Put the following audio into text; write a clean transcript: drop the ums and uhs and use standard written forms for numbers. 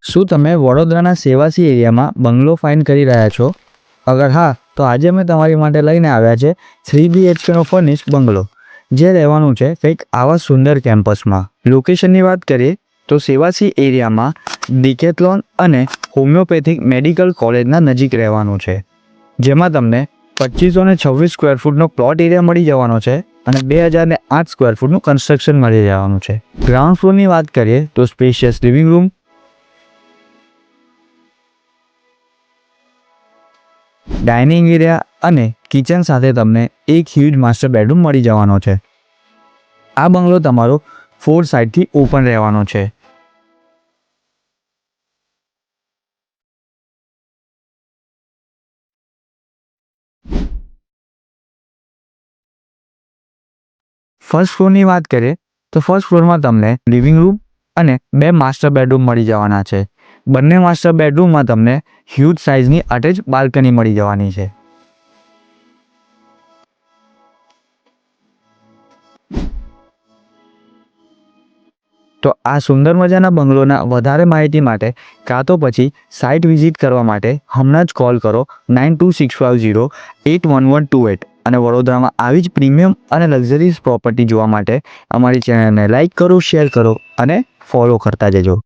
શું તમે વડોદરાના સેવાસી એરિયામાં બંગલો ફાઇન્ડ કરી રહ્યા છો? અગર હા, તો આજે અમે તમારી માટે લઈને આવ્યા છે 3 BHKનો ફર્નિશ બંગલો, જે રહેવાનું છે કંઈક આવા સુંદર કેમ્પસમાં. લોકેશનની વાત કરીએ તો સેવાસી એરિયામાં ડિકેથલોન અને હોમિયોપેથિક મેડિકલ કોલેજના નજીક રહેવાનું છે, જેમાં તમને 2526 સ્ક્વેર ફૂટનો પ્લોટ એરિયા મળી જવાનો છે અને 2008 સ્ક્વેર ફૂટનું કન્સ્ટ્રક્શન મળી જવાનું છે. ગ્રાઉન્ડ ફ્લોરની વાત કરીએ તો spacious living room, dining area અને કિચન સાથે તમને એક હ્યુજ માસ્ટર બેડરૂમ મળી જવાનો છે. આ બંગલો તમારો 4 સાઇડથી ઓપન રહેવાનો છે. ફર્સ્ટ ફ્લોરની વાત કરીએ તો ફર્સ્ટ ફ્લોરમાં તમને લિવિંગ રૂમ અને 2 માસ્ટર બેડરૂમ મળી જવાના છે. બંને માસ્ટર બેડરૂમમાં તમને હ્યુજ સાઇઝની અટેચ બાલ્કની મળી જવાની છે. તો આ સુંદર મજાના બંગલોના વધારે માહિતી માટે કાં તો પછી સાઇટ વિઝિટ કરવા માટે હમણાં જ કોલ કરો 9265081128 અને વડોદરામાં આવી જ પ્રીમિયમ અને લક્ઝરીઝ પ્રોપર્ટી જોવા માટે અમારી ચેનલને લાઇક કરો, શેર કરો અને ફોલો કરતા જજો.